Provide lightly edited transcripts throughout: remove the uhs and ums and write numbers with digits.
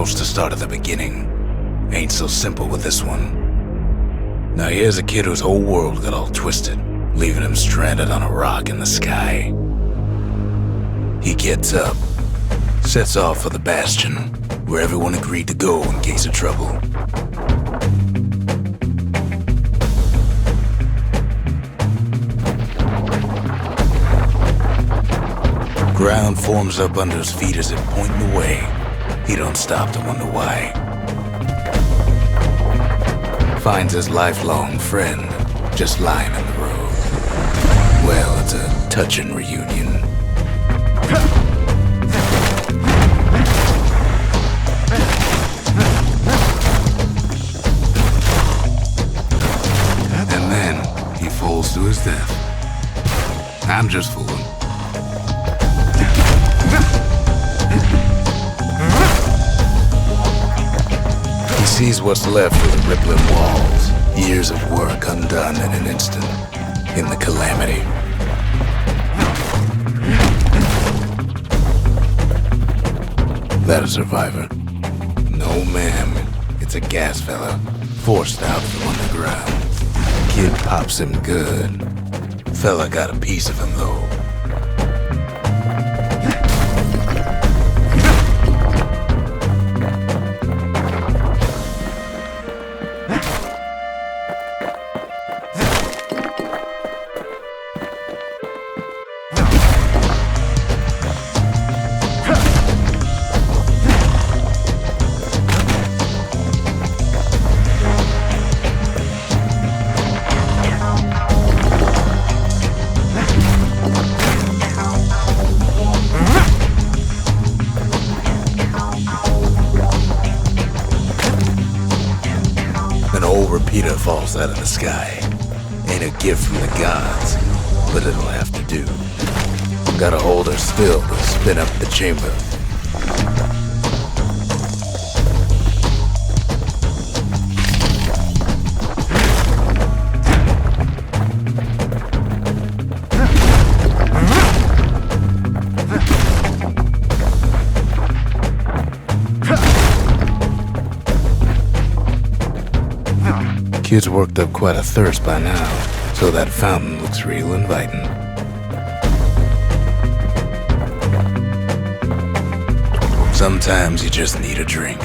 To start at the beginning. Ain't so simple with this one. Now here's a kid whose whole world got all twisted, leaving him stranded on a rock in the sky. He gets up, sets off for the Bastion, where everyone agreed to go in case of trouble. Ground forms up under his feet as if pointing away. He don't stop to wonder why. Finds his lifelong friend just lying in the road. Well, it's a touching reunion. And then he falls to his death. I'm just fooling. He sees what's left of the rippling walls, years of work undone in an instant, in the calamity. That a survivor? No, ma'am. It's a gas fella, forced out from underground. Kid pops him good. Fella got a piece of him, though. Repeater falls out of the sky. Ain't a gift from the gods, but it'll have to do. Gotta hold her still to spin up the chamber. Kid's worked up quite a thirst by now, so that fountain looks real inviting. Sometimes you just need a drink.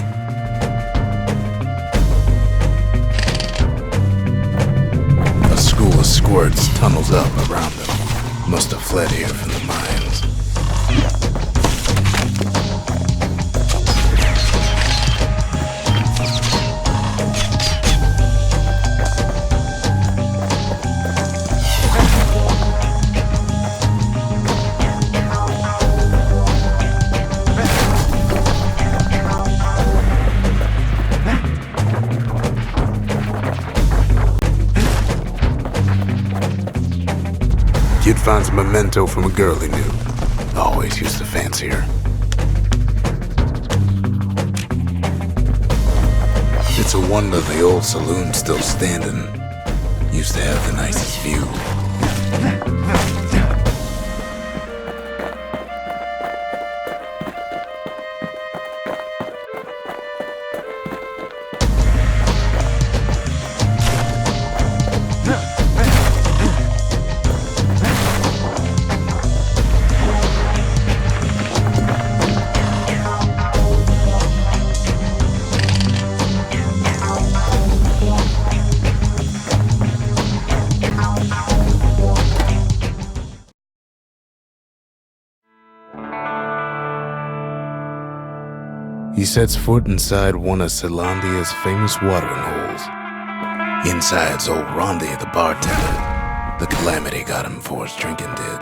A school of squirts tunnels up around them. Must have fled here from the mines. Kid finds a memento from a girl he knew. Always used to fancy her. It's a wonder the old saloon's still standing. Used to have the nicest view. He sets foot inside one of Celandia's famous watering holes. Inside's old Rondi, the bartender. The calamity got him before his drinking did.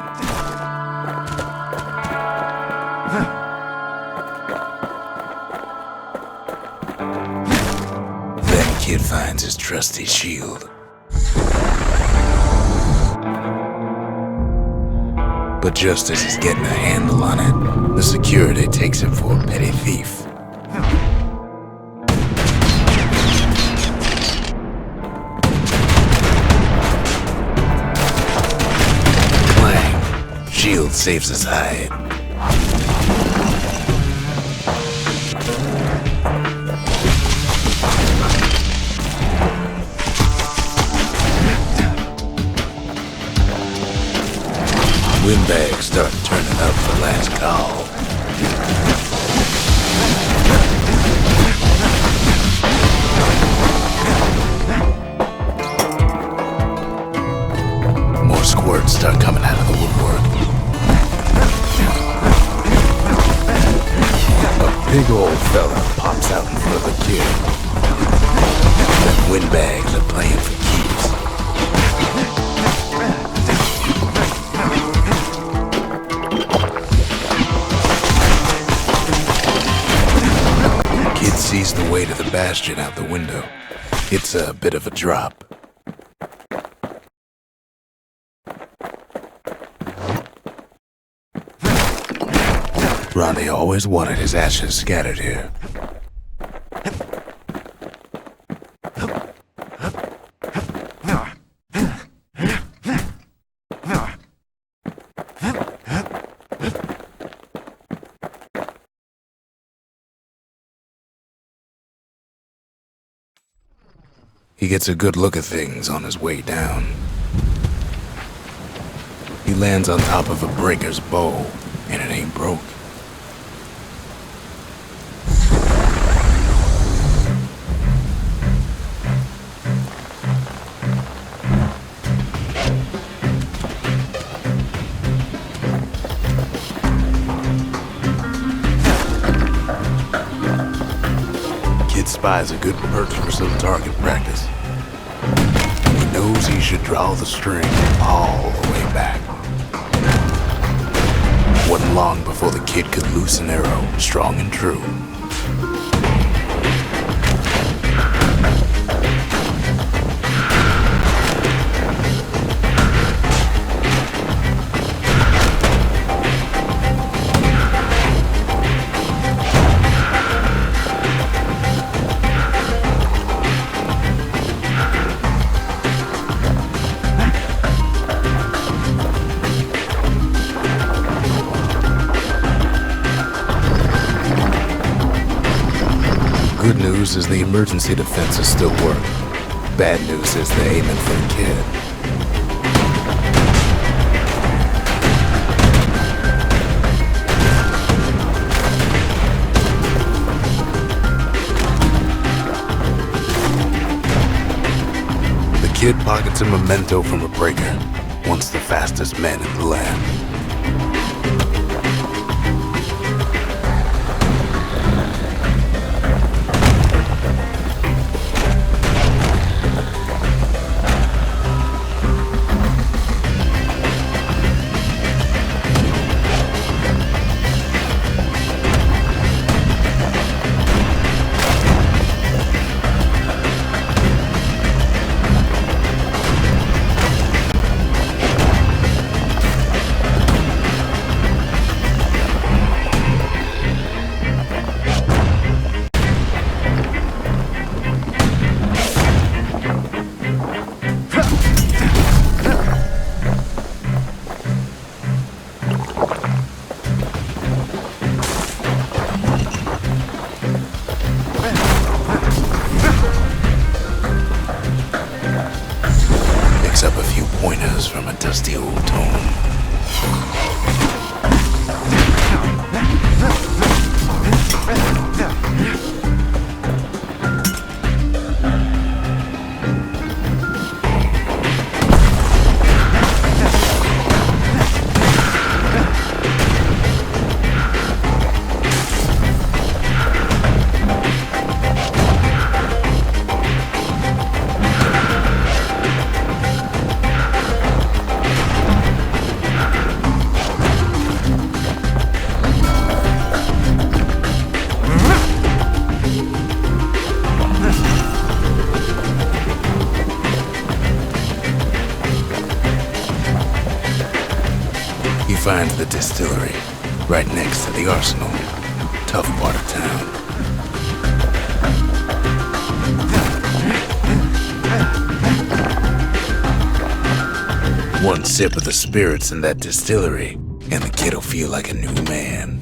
Then Kid finds his trusty shield. But just as he's getting a handle on it, the security takes him for a petty thief. Clang! Shield saves his hide. start turning up for last call. More squirts start coming out of the woodwork. A big old fella pops out in front of the kid. The windbags are playing for keeps. Kid sees the way to the Bastion out the window. It's a bit of a drop. Ronnie always wanted his ashes scattered here. He gets a good look at things on his way down. He lands on top of a breaker's bow, and it ain't broke. Kid spies a good perch for some target practice. He knows he should draw the string all the way back. Wasn't long before the kid could loose an arrow, strong and true. Good news is the emergency defenses still work. Bad news is they're aiming for the kid. The kid pockets a memento from a breaker, once the fastest man in the land. Up a few pointers from a dusty old tome. He finds the distillery, right next to the arsenal. Tough part of town. One sip of the spirits in that distillery, and the kid'll feel like a new man.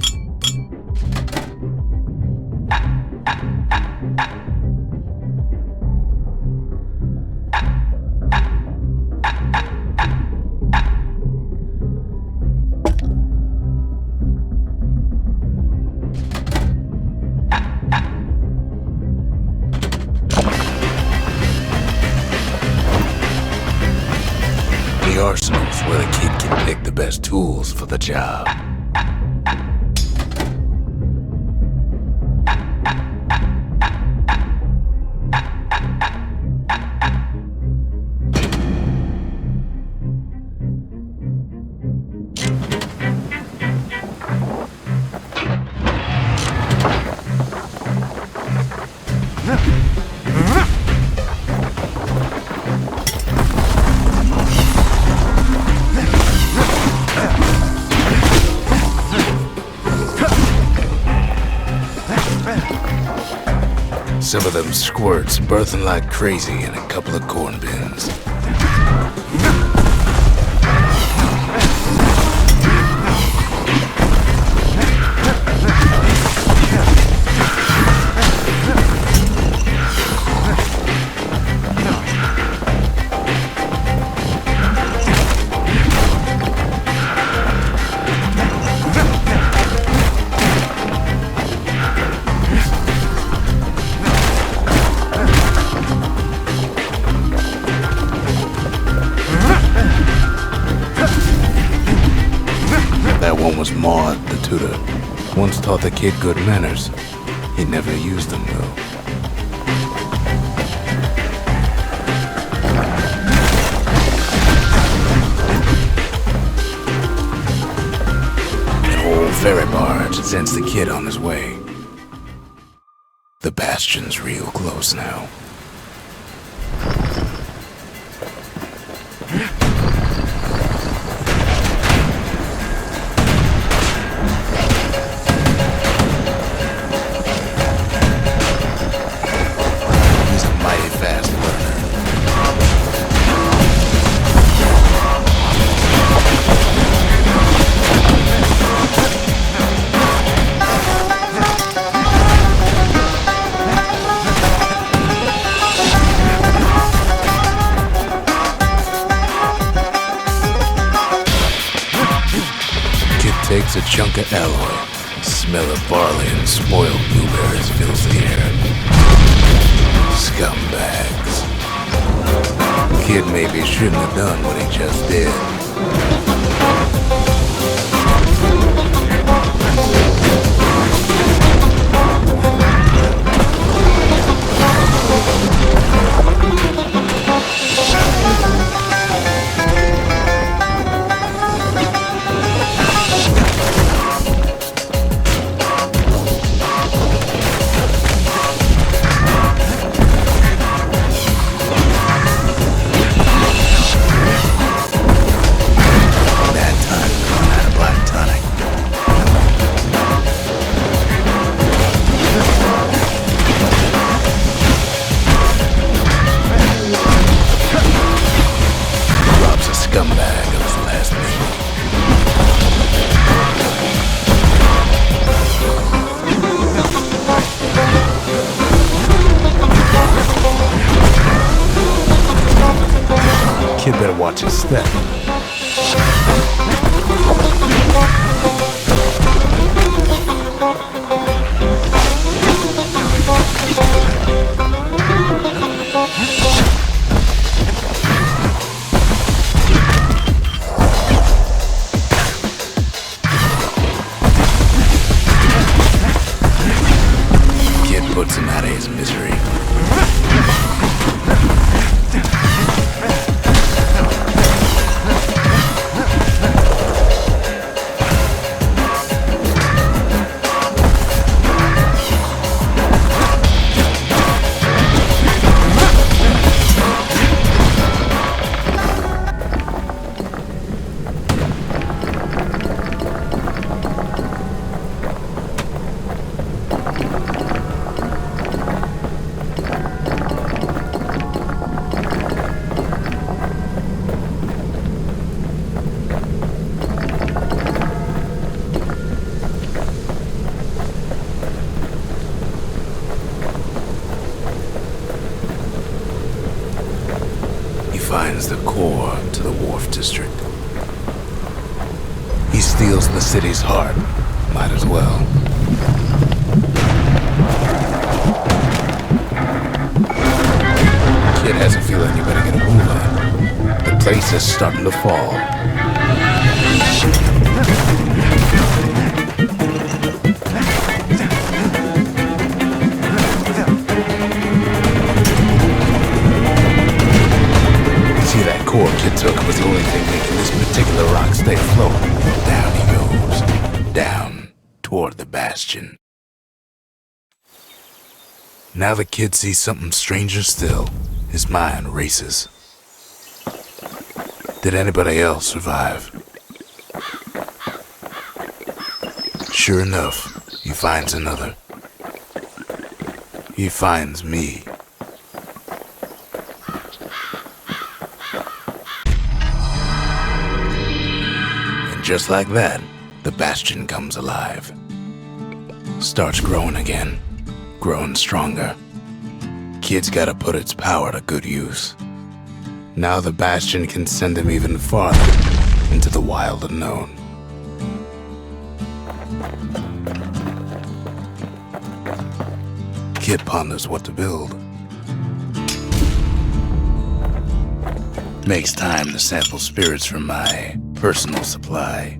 That's where the kid can pick the best tools for the job. Some of them squirts birthing like crazy in a couple of corn bins. That one was Maud, the tutor. Once taught the kid good manners. He never used them, though. An old ferry barge sends the kid on his way. The Bastion's real close now. Takes a chunk of alloy. Smell of barley and spoiled blueberries fills the air. Scumbags. Kid maybe shouldn't have done what he just did. Scumbag of his last name. Kid better watch his step. Puts him out of his misery. Finds the core to the wharf district. He steals the city's heart. Might as well. Kid has a feeling you better get a move on. The place is starting to fall. core Kid took was the only thing making this particular rock stay afloat. Down he goes. Down toward the Bastion. Now the Kid sees something stranger still. His mind races. Did anybody else survive? Sure enough, he finds another. He finds me. And just like that, the Bastion comes alive. Starts growing again, growing stronger. Kid's gotta put its power to good use. Now the Bastion can send him even farther into the wild unknown. Kid ponders what to build. Makes time to sample spirits from my personal supply.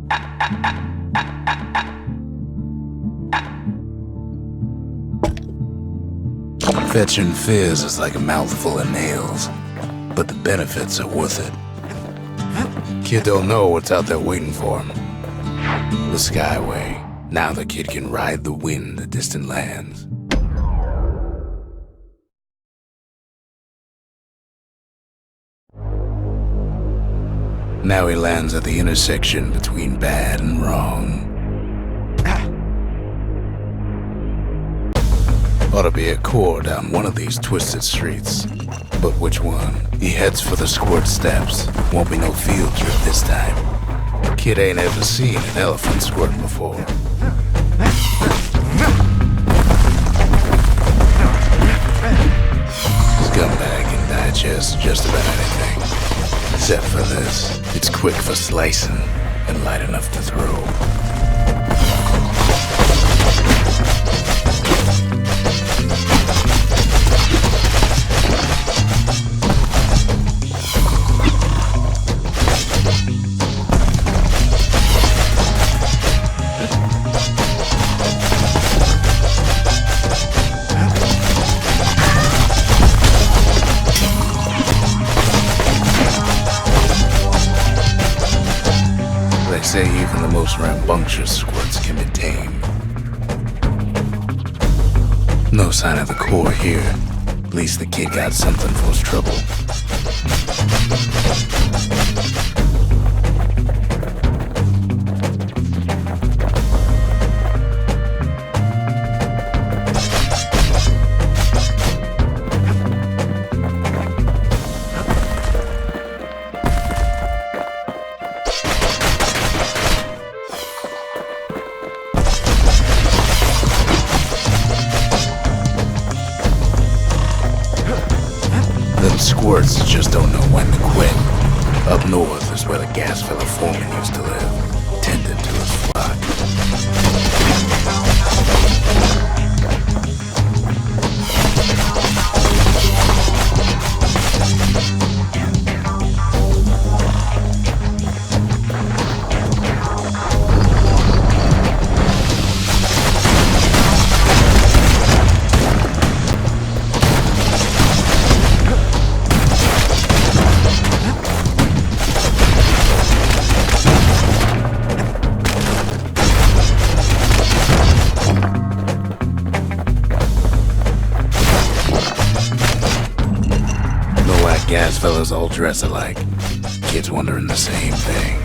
Fetching fizz is like a mouthful of nails, but the benefits are worth it. Kid don't know what's out there waiting for him. The Skyway. Now the Kid can ride the wind to distant lands. Now he lands at the intersection between bad and wrong. Ought to be a core down one of these twisted streets. But which one? He heads for the squirt steps. Won't be no field trip this time. Kid ain't ever seen an elephant squirt before. Scumbag can digest just about anything. Except for this. It's quick for slicing and light enough to throw. Say even the most rambunctious squirts can be tamed. No sign of the core here. At least the Kid got something for his trouble. Squirts just don't know when to quit. Up north is where the gas fella foreman used to live, tending to his flock. Gas fellas all dress alike. Kids wondering the same thing.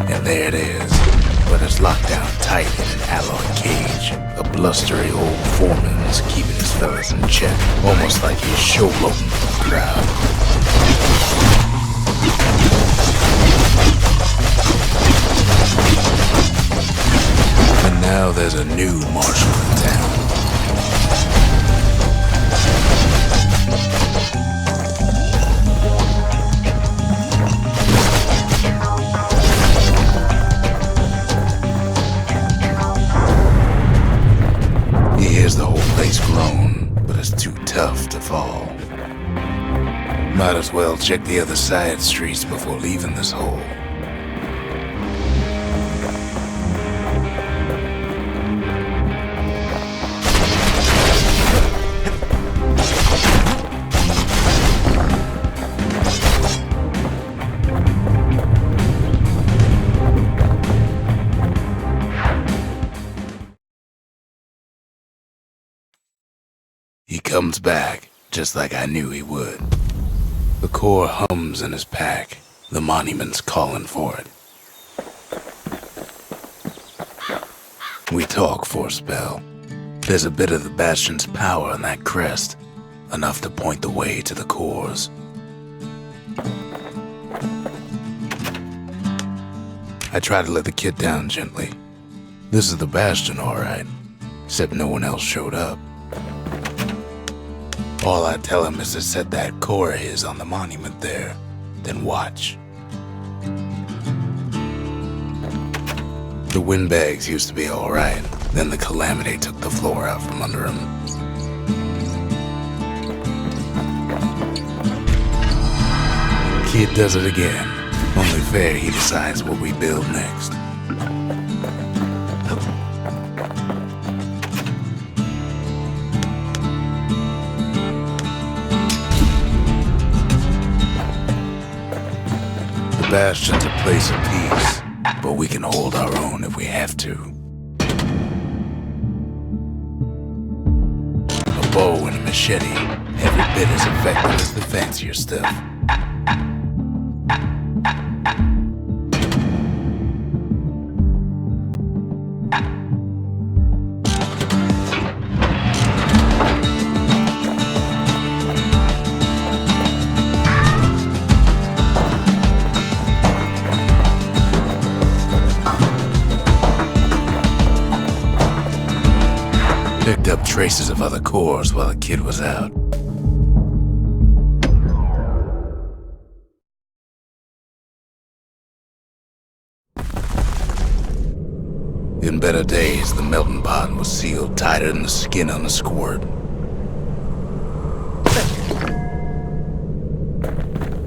And there it is, but it's locked down tight in an alloy cage. A blustery old foreman's keeping his fellas in check, almost like he's showboating for the crowd. And now there's a new marshal in town. He hears the whole place groan, but it's too tough to fall. Might as well check the other side streets before leaving this hole. He comes back, just like I knew he would. The core hums in his pack. The monument's calling for it. We talk for a spell. There's a bit of the Bastion's power in that crest, enough to point the way to the cores. I try to let the kid down gently. This is the Bastion, all right, except no one else showed up. All I tell him is to set that core of his on the monument there, then watch. The windbags used to be all right, then the calamity took the floor out from under him. Kid does it again. Only fair he decides what we build next. The Bastion's a place of peace, but we can hold our own if we have to. A bow and a machete, every bit as effective as the fancier stuff. Picked up traces of other cores while the kid was out. In better days, the melting pot was sealed tighter than the skin on a squirt.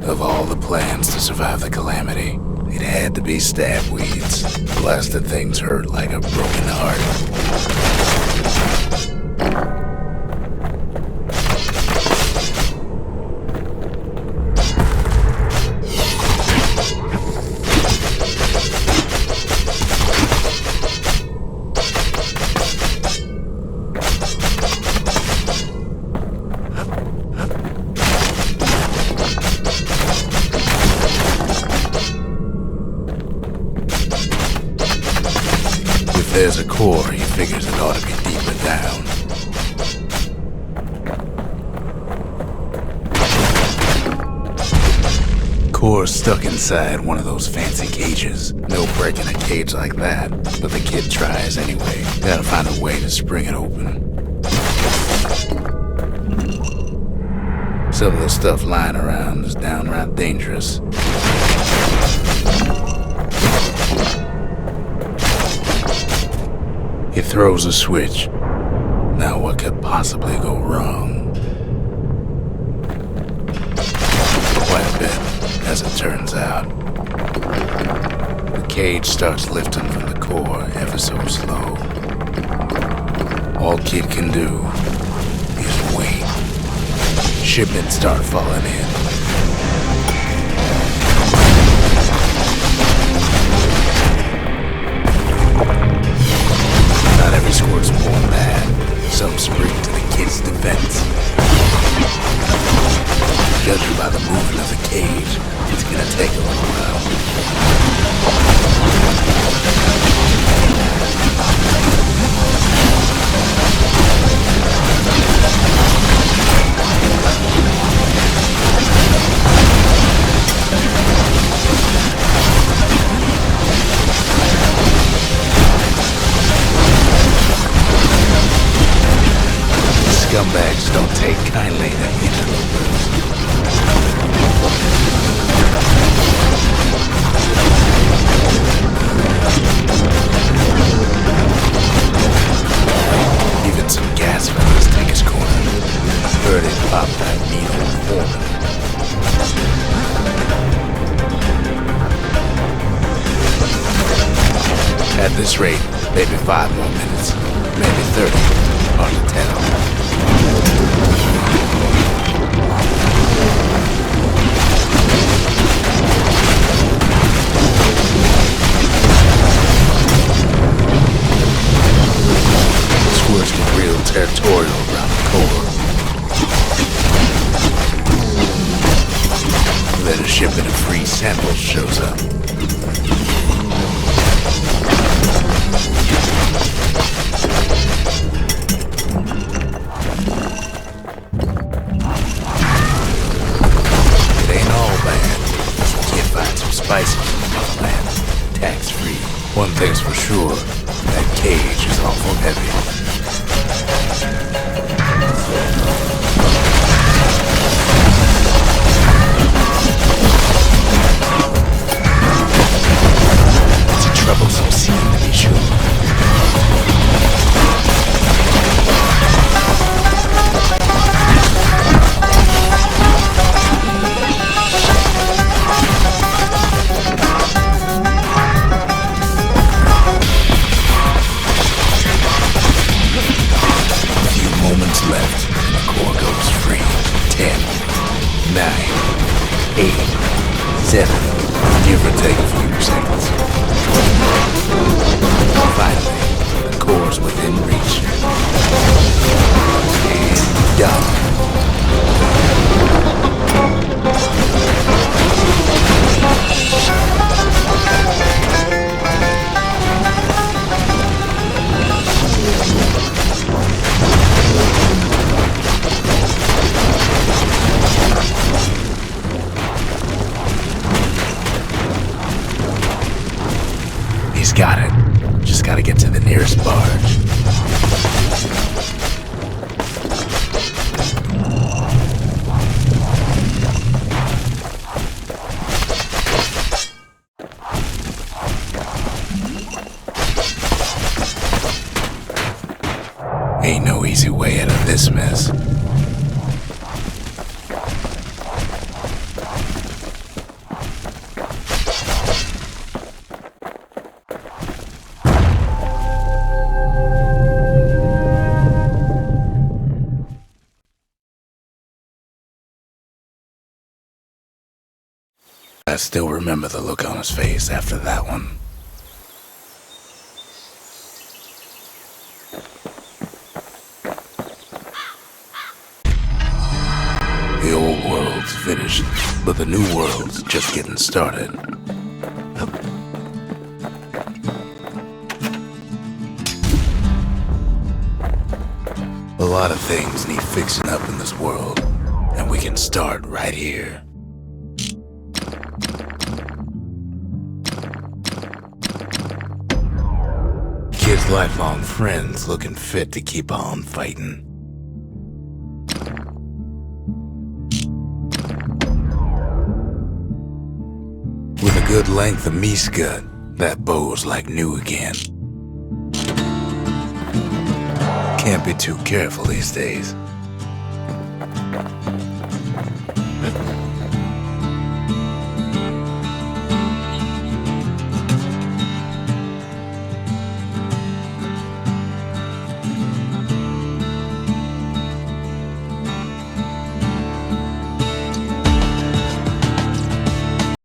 Of all the plans to survive the calamity, it had to be stabweeds. Blasted things hurt like a broken heart. If there's a core, he figures it ought to be deeper down. Core's stuck inside one of those fancy cages. No breaking a cage like that, but the kid tries anyway. Gotta find a way to spring it open. Some of the stuff lying around is downright dangerous. He throws a switch. Now what could possibly go wrong? Quite a bit, as it turns out. The cage starts lifting from the core ever so slow. All kid can do is wait. Shipments start falling in. Not every squirt's born bad. Some spring to the kid's defense. Judging by the movement of the cage, it's gonna take a little while. Scumbags don't take kindly to interlopers. Even some gas fellas take his corner. Heard it pop that needle foreman. At this rate, maybe 5 more minutes, maybe 30, hard to tell. Squirts get real territorial around the core. trouble shows up. It ain't all bad. You find some spices in the motherland, tax-free. One thing's for sure, that cage is awful heavy. Troublesome scene to be sure. A few moments left and the core goes free. 10, 9, 8, 7, give or take a few seconds. Finally, the core's within reach. And done. He's got it. Just gotta get to the nearest barge. Ain't no easy way out of this mess. I still remember the look on his face after that one. The old world's finished, but the new world's just getting started. A lot of things need fixing up in this world, and we can start right here. Kids' lifelong friends looking fit to keep on fighting. With a good length of meat-gut, that bow's like new again. Can't be too careful these days.